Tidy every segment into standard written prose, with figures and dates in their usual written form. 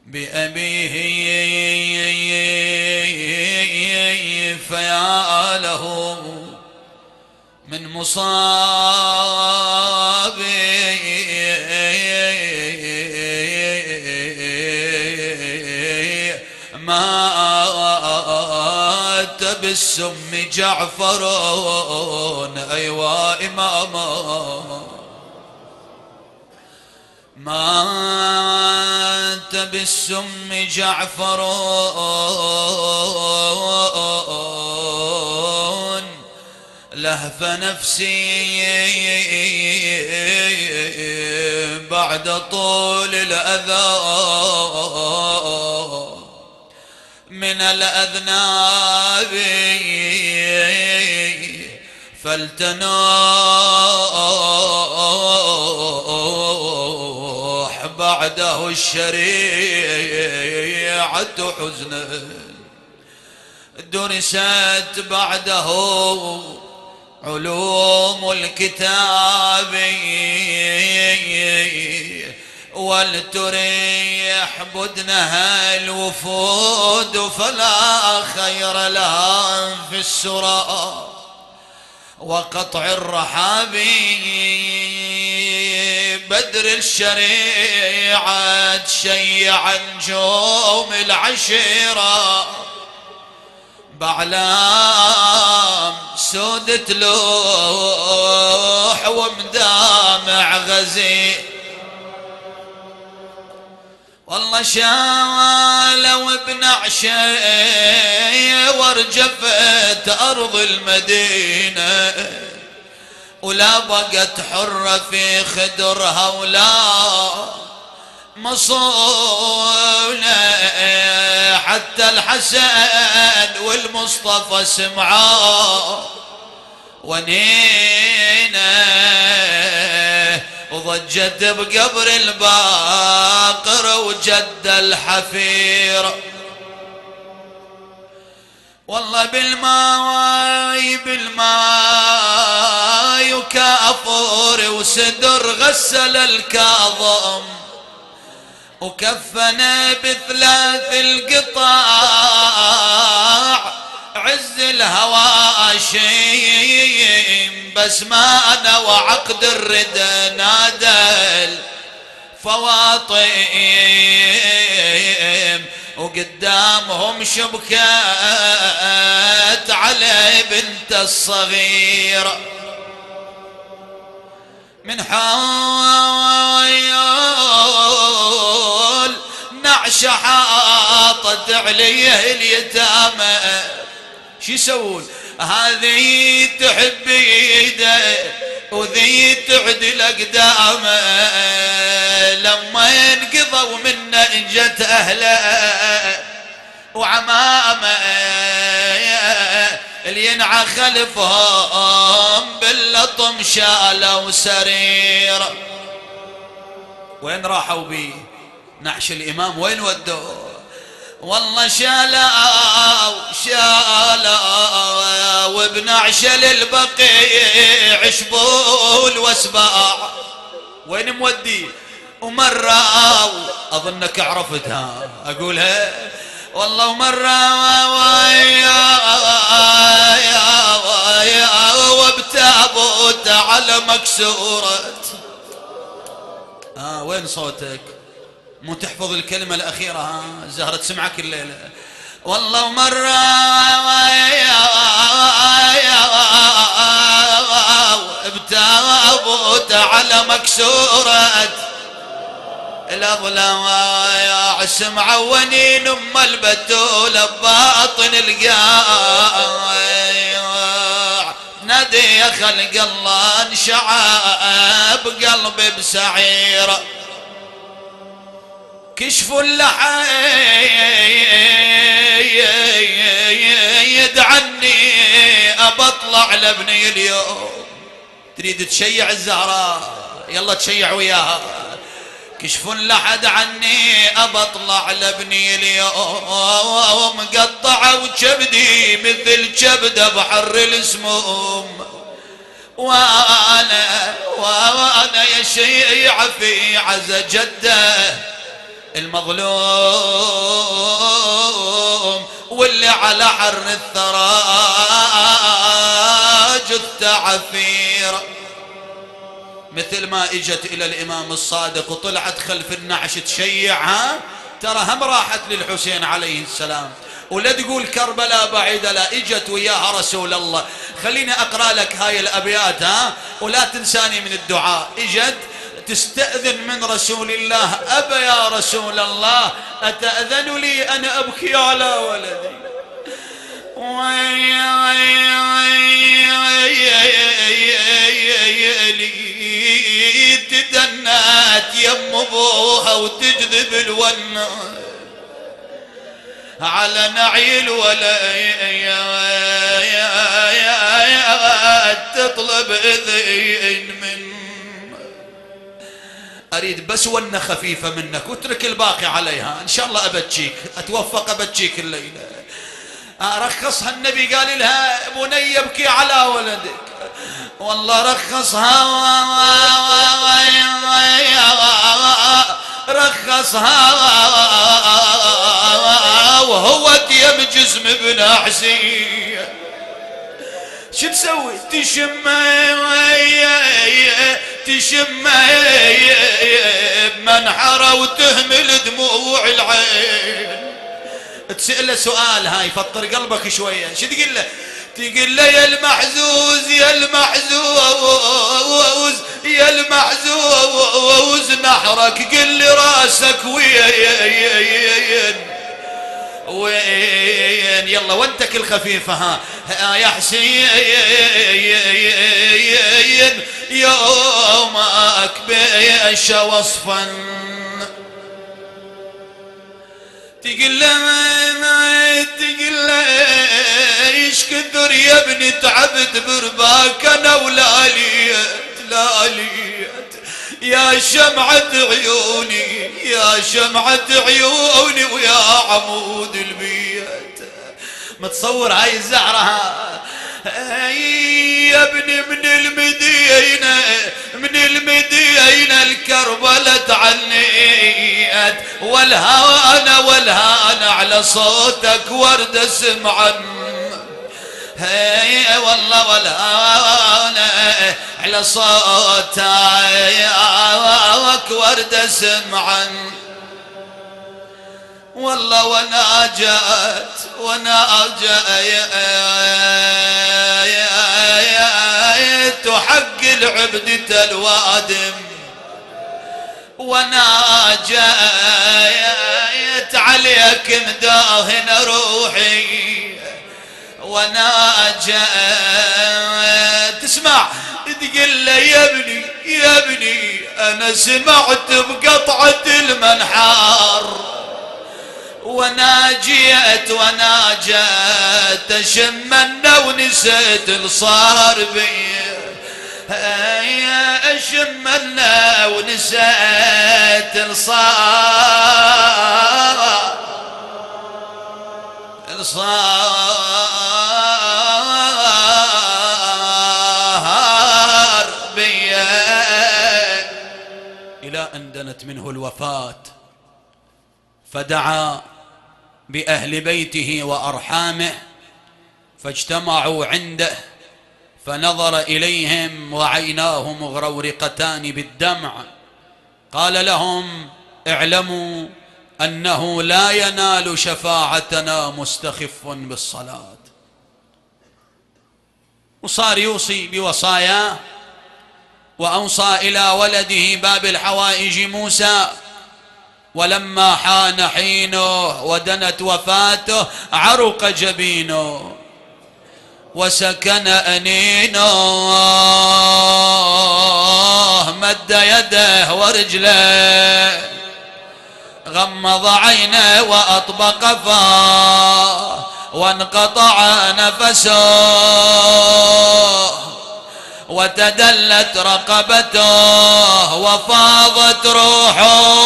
بأبيه فيا له من مصاب مات بالسم جعفر أيوا إماما مات بالسم جعفر لهف نفسي بعد طول الأذى من الأذناب فلتنوح بعده الشريعة حزنا درست بعده علوم الكتاب ولتريح بدنها الوفود فلا خير لها في السرى وقطع الرحاب بدر الشريعة شيع نجوم العشيرة بعلام سودة لوح ومدامع غزير والله شالوا ابن عشي ورجفت أرض المدينة ولا بقت حرة في خدرها ولا مصونة حتى الحسن والمصطفى سمعاه ونينا وضجت بقبر الباقر وجد الحفير والله بالماي وكافور وسدر غسل الكاظم وكفنا بثلاث القطاع عز الهواشيم بس ما أنا وعقد الردى نادى الفواطم وقدامهم شبكات على بنت الصغيرة من حول نعش حاطت عليه اليتامى شو يسوون هذه تحب يده وذي تعدل اقدامه لما ينقضوا منه اجت اهله وعمامه اللي ينعى خلفهم باللطم شالوا سرير وين راحوا بيه نعش الامام وين ودوه والله شالوا وبنعشل البقيع شبول واسباع وين مودي ومرة اظنك عرفتها اقولها والله مرة وبتابوت على مكسورة وين صوتك مو تحفظ الكلمة الأخيرة زهرة سمعك الليلة والله مرة بتابوت على مكسورة الأضلاع سمع ونين أم البتول باطن القاع نادي يا خلق الله انشعب قلبي بسعيرة كشفوا اللحيد عني أبطلع لابني اليوم تريد تشيع الزهراء يلا تشيع وياها كشفوا اللحد عني أبطلع لابني اليوم مقطعة وكبدي مثل كبدة بحر السموم وانا يا شيع في عز جده المظلوم واللي على حر الثرى جثة عفيرة. مثل ما اجت الى الامام الصادق وطلعت خلف النعش تشيعها، ترى هم راحت للحسين عليه السلام. ولا تقول كربلاء بعيدة، لا، اجت وياها رسول الله. خليني اقرا لك هاي الابيات ولا تنساني من الدعاء. اجت تستأذن من رسول الله: أبا يا رسول الله أتأذن لي أن أبكي على ولدي؟ تدنات يم ابوها وتجذب الونه على نعيل ولا تطلب إذن من. أريد بس ونة خفيفة منك واترك الباقي عليها، إن شاء الله أبتشيك، أتوفق أبتشيك الليلة. رخصها النبي قال لها: بني يبكي على ولدك. والله رخصها وهو يم جسم ابن حسين. شو تسوي؟ تشم بمنحره وتهمل دموع العين. تسأله سؤال هاي فطر قلبك شوية. شو تقول له؟ تقول له: يا المحزوز يا المحزوز يا المحزوز نحرك، قل لي راسك وين وين. يلا وانتك الخفيفة ها يا حسين يومك بيش وصفا. تقول له ايش كثر يا ابني تعبت برباك انا ولاليت يا شمعة عيوني يا شمعة عيوني ويا عمود البيت. متصور هاي الزعرة يا ابني من المدينة الكربلة تعنيت والهان على صوتك ورد سمعا. هي والله والهان على صوتك ورد سمعا. والله وانا جاءت حق العبد الوادم وانا جاءت عليك مداهن روحي وانا جاءت. تسمع تقول له: يا ابني انا سمعت بقطعة المنحار وانا جيت اشمنا ونسيت الصار بي. اشمنا ونسيت الصار بي. إلى أن دنت منه الوفاة فدعا بأهل بيته وأرحامه فاجتمعوا عنده فنظر إليهم وعيناه مغرورقتان بالدمع. قال لهم: اعلموا أنه لا ينال شفاعتنا مستخف بالصلاة. وصار يوصي بوصاياه وأوصى إلى ولده باب الحوائج موسى. ولما حان حينه ودنت وفاته عرق جبينه وسكن أنينه، مد يده ورجله غمض عينه وأطبق فاه وانقطع نفسه وتدلت رقبته وفاضت روحه.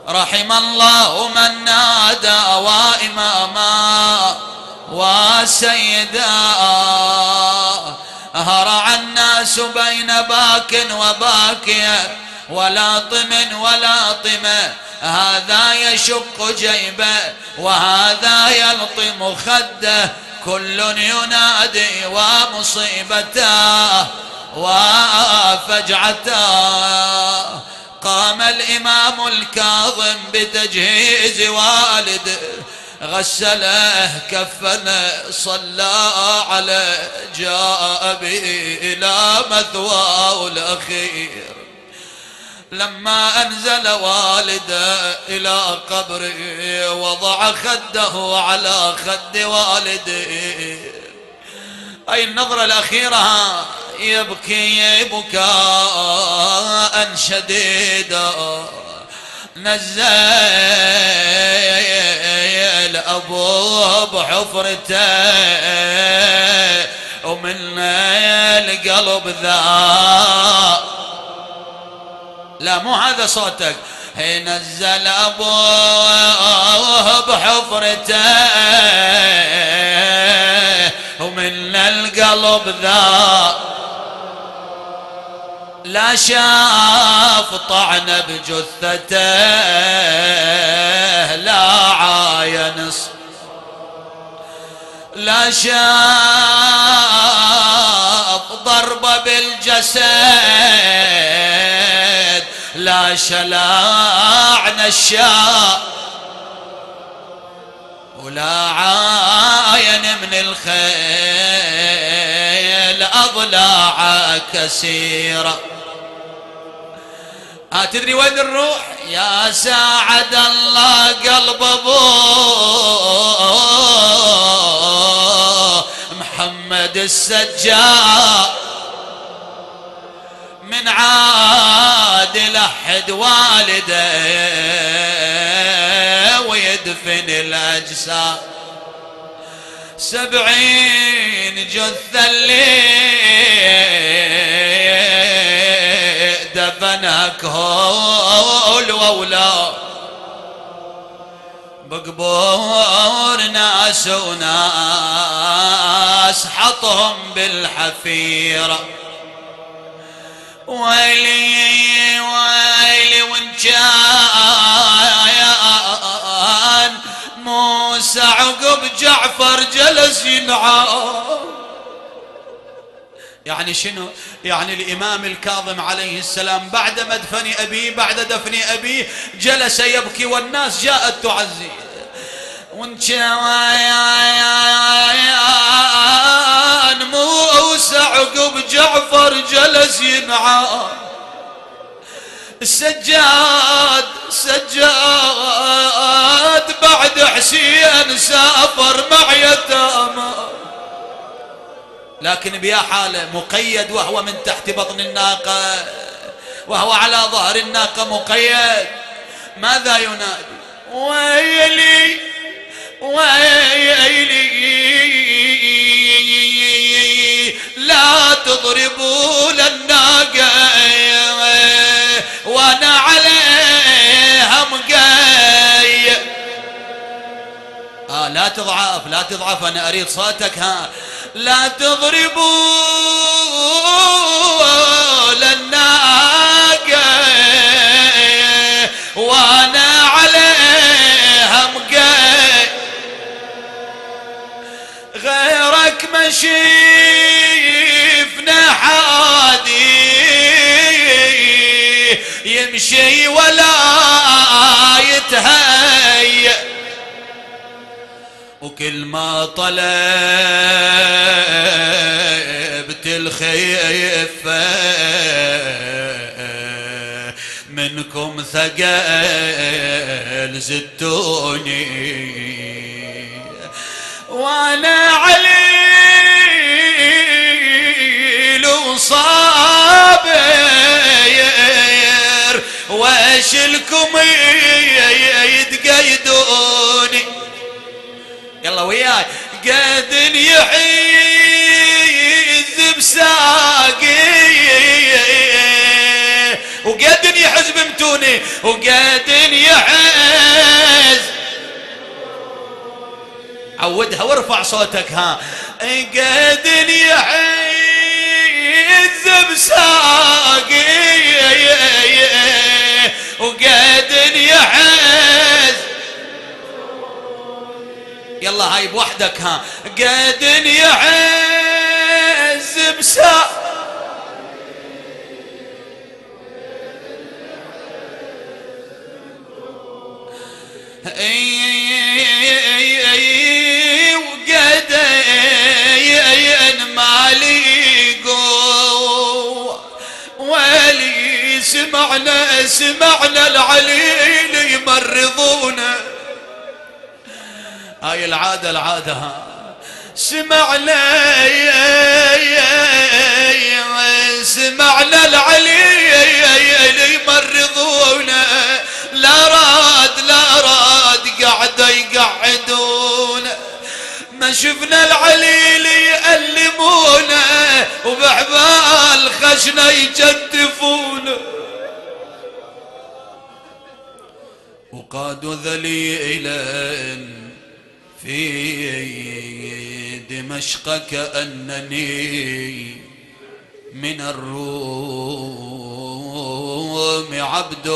رحم الله من نادى وإماما وسيدا. هرع الناس بين باك وباكية ولا طمة هذا يشق جيبه وهذا يلطم خده كل ينادي ومصيبته وفجعته. قام الإمام الكاظم بتجهيز والده غسله كفنه صلى عليه جاء به إلى مثواه الأخير. لما أنزل والده إلى قبره وضع خده على خد والده. أي النظرة الأخيرة يبكي بكاء شديدا. نزل أبوه بحفرته ومن القلب ذا. لا مو هذا صوتك. نزل أبوه بحفرته ومن القلب ذا. لا شاف طعن بجثته لا عاين لا شاف ضربة بالجسد لا شلاع نشاء ولا عاين من الخيل أضلاع كثيرة. تدري وين الروح؟ يا ساعد الله قلب ابوه محمد السجاد من عاد لحد والده ويدفن الأجساد. 70 جثة اللي دفنك هول وولاد بقبور ناس وناس حطهم بالحفيرة. ويلي ويلي وان كان موسى عقب جعفر جلس ينعام. يعني شنو؟ يعني الإمام الكاظم عليه السلام بعد مدفن أبيه بعد دفن أبيه جلس يبكي والناس جاءت تعزي. وان كان موسى عقب جعفر جلس ينعام. السجاد بعد حسين سافر مع يتامى لكن بيا حاله مقيد وهو من تحت بطن الناقة وهو على ظهر الناقة مقيد. ماذا ينادي؟ ويلي ويلي لا تضربوا للناقة وانا عليها مقيد. لا تضعف انا اريد صوتك. لا تضربوا للناقة وانا عليها مقيد. غيرك مشيفنا حادي يمشي ولا يتهيأ وكل ما طلبت الخيفة منكم ثقل زدتوني وانا عليل وصابر وش لكم يتقيدوني. يلا وياي. قد يحيز بساقي وقد يحز بمتوني وقد يحز. عودها وارفع صوتك. قد يحز بساقي يلا هاي بوحدك ها. قد يعز بسا وقد مالي قوة ولي سمعنا العليل يمرضونا. هاي العادة ها. سمعنا العليل يمرضونا. لا راد قعدوا يقعدونا. ما شفنا العليل يألمونا وبحبال خشنا يجدفونا. وقادوا ذليلا في دمشق كأنني من الروم عبد